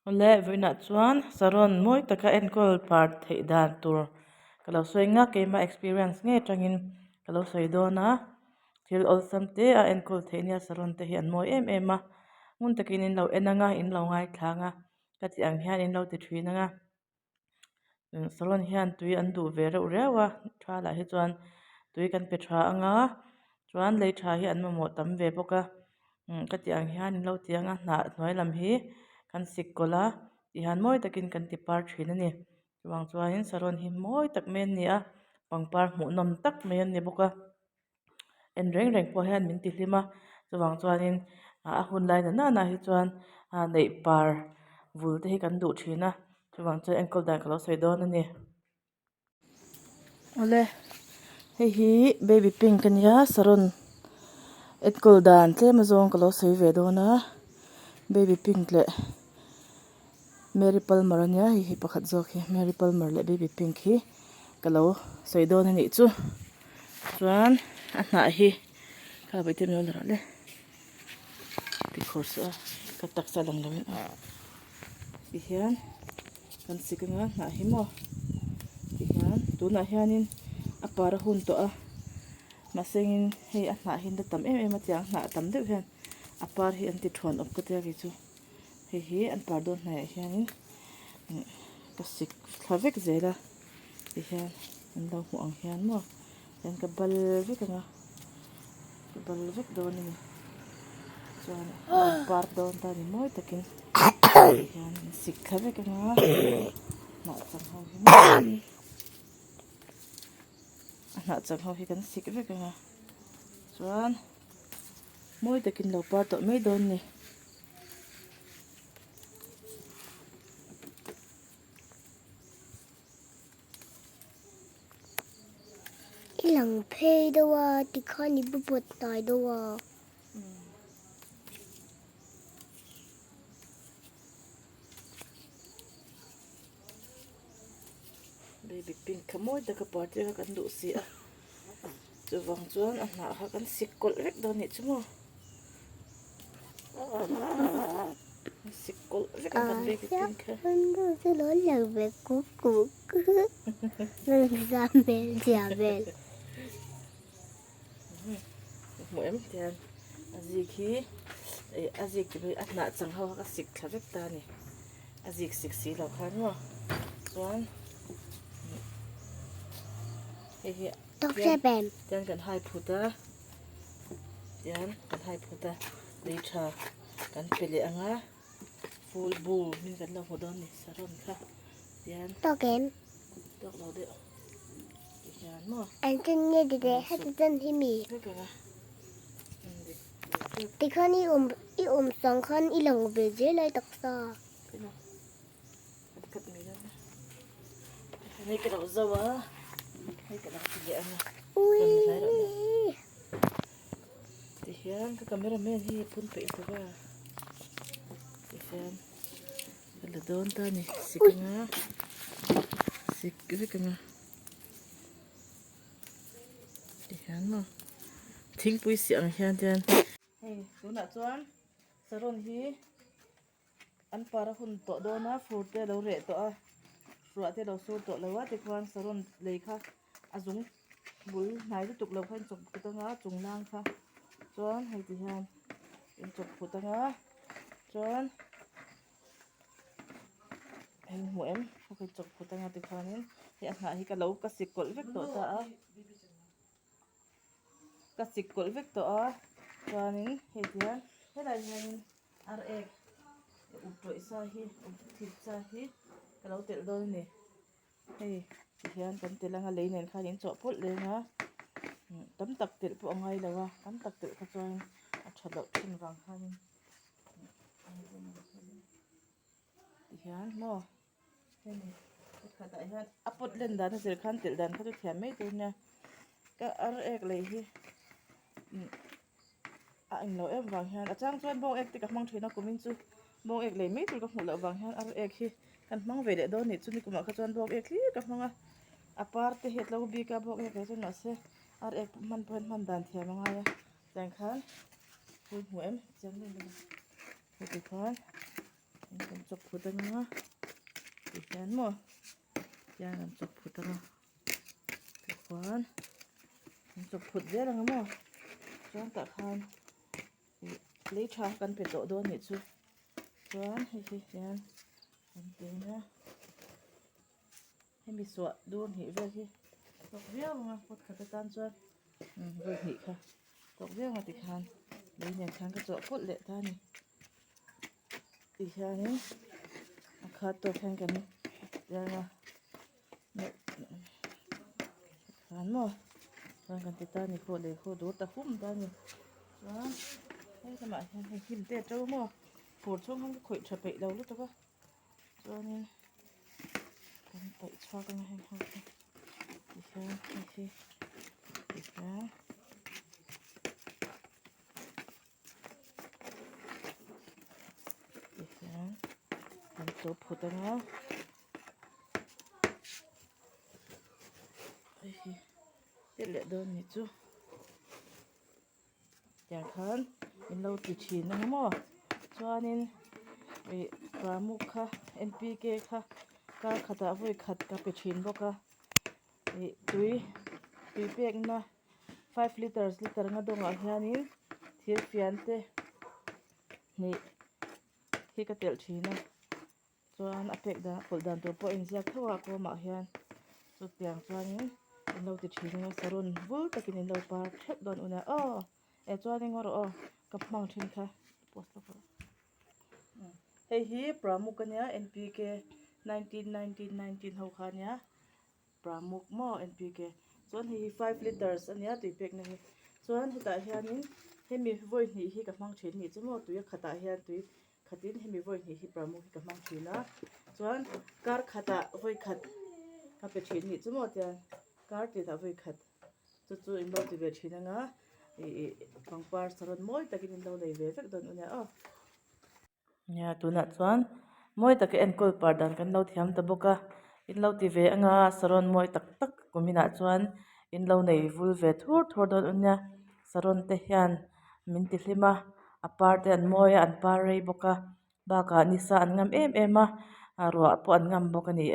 le vina chuan saron moi taka enkol part thei dan tur kalo soinga keima experience nge tangin kalo soidona thil olsam te a enkol theina saron te hi an moi em a ngun takin in lo enanga in lo ngai thlanga kati ang hian in lo ti thina saron hian tui an du ve reuh rewa thala hi chuan tui kan pe tha anga chuan lei tha hi an mamo tam ve boka kati ang hian in lo tianga hna hnuai lam hi kan sik kola ti han mawi takin kan ti par thin ani chuang chuanin saron hi mawi tak mai ani a pangpar hmuh nawm tak mai ani boka en reng reng pawh hian min ti hlima chuwang chuanin a hun lai na na hi chuan nei par vul te hi kan duh thina chuwang chuan ankle dan kalo soi dawn ani ole hi baby pink ania saron ankle dan tlema zawng kalo soi ve dawna baby pink le Mary Palmer ania hi pakhat zawk hi Mary Palmer le baby pink hi kalo soi dawn ani chu chuan a hna hi ka bai tem lo le ti khorsa ka taksa lang lawin ti hian kan sikanga hna hi mo ti hian tuna hianin a para hun to a masengin hei a hna hin da tam em a tiang hna tam deuh hian a par hi an ti thon op ka te ri chu hi an par dawn hna hianin ka sik thavek zela ti hian an lo hmu ang hian mo hian ka bal vekanga ka bal vek dawn ni chuan par dawn ta ni mawi takin hian sik thavekanga na chang ho hi na chang ho hi kan sik vekanga chuan mawi takin lo par to mai dawn ni ilang phê đâu à thì coi như bút bút nói đâu à baby pink kamoi da ka party ka kan du si a chuwang chuan a hna ha kan sik kol vek dawn ni chumo sik kol vek kan baby pink ha Ando se lo lave cucu. Isabel. mo em tian azik hi azik ki a hna chang ho ka sik thavek ta ni azik sik si lo khan mo chuan hi Tóc xe bèm. tian kan hai phuta tian kan hai phuta lei tha kan pele anga full bull min kan lo hodon ni saron kha tian Tóc kém. tok lo de tian mo Anh chân nghe để hết chân thì mì. vekanga Thì con i song con i lòng về dưới lại tóc sa. Pino. Kat mi na. Nay ka daw zawa. Nay ka daw sige ana. Ui. Tiyan ka cameraman hi pun pa ito ba. Tiyan. Kala doon ta ni sika nga. Sika nga. Tiyan mo. Ting pui si ang hiyan tiyan. Hey, tuna chuan. Saron hi an para hun to do na furte lo re to a ruate lo sur to lo wa te kwan saron leikha azung bul nai tu tuk lo khan chok putanga chunglang kha chuan hei ti hian in chok putanga chuan hei mu em hei chok putanga te khanin hei a hna hi ka lo ka sikol vek to ta a ka sikol vek to a chuanin hei ti hian helai hianin ar ek utro isa hi thit cha hi kalau tel dol ni hei hian kan telanga leinen khan in cho pol lenga tam tak tel po angai lawa tam tak tel kha chuan a thalo thin wang khanin hian mo hei khata hian apot len dan zer khan tel dan kha tu thiam mai tu nya ka ar ek lei hi a in lo em wang hian achang chuan bong ek ti ka hmang thina kumin chu bong ek lei mai tur ka hmu lo wang hian ar ek hi kan hmang ve le do ni chu ni kuma kha chuan bong ek hi ka hmanga a par te het lo bi ka bong ek chu na se ar ek man pon man dan thiam anga ya tang khan hu em chang ni ni ti khan chọc phút anh ngã thì chén mò cha làm chọc phút anh thì khoan chọc phút dễ là ngã mò choan tạ khan lấy trà cần phải tổ đôn hết chứ choan hay thì chén làm tiếng nhá hay bị sọt đôn hết về khi chọc dễ mà phút khát tan choan về hết kha chọc dễ mà thì khan lấy nhà khan cái chỗ phút lệ ta này thì khan ấy khát tôi khan cái này đây là khan mò khan cái ta này khô để khô đốt ta phum ta này đó thế các bạn hay kim tết trâu mò phột xuống không có khỏe chập bậy đâu lúc đó cho nên cần tẩy cho cái này không thì khan thì khan làm số phút đó nhá tiết lệ đơn này chú chẳng khăn in lâu từ chín nữa mò cho nên bị và mục kha NPK kha cả khata vui khát cả bị chín bốc kha tui bag na 5 liters nga dong a hianin thir fian te ni hi ka tel thina chuan a pek da pol dan to po in ziak thawa ko ma hian chu tiang chuanin in lo ti thina sarun vul takin in lo par thep don una e chuanin ngor ka hmang thin kha post ko hei hi pramuk ania NPK 19 ho khania pramuk mo NPK chuan hi 5 liters ania tui pek na hi chuan heta hianin hemi voi ni hi ka hmang thin ni chumo tui khata hian tui khatin hemi voi ni hi pramuk hi ka hmang thina chuan kar khata voi khat ka pe thin ni chumo tian kar ti da voi khat chu in lo ti ve thina nga pangpar saron moi takin in lo nei ve vek don unia nya tuna chuan moi tak enkol par dan kan lo thiam ta boka in lo ti ve anga saron moi tak tak kumina chuan in lo nei vul ve thur thur don unia saron te hian min ti hlima apar te an moi an par rei boka ba ka ni sa an ngam em em a ruah po an ngam bok ani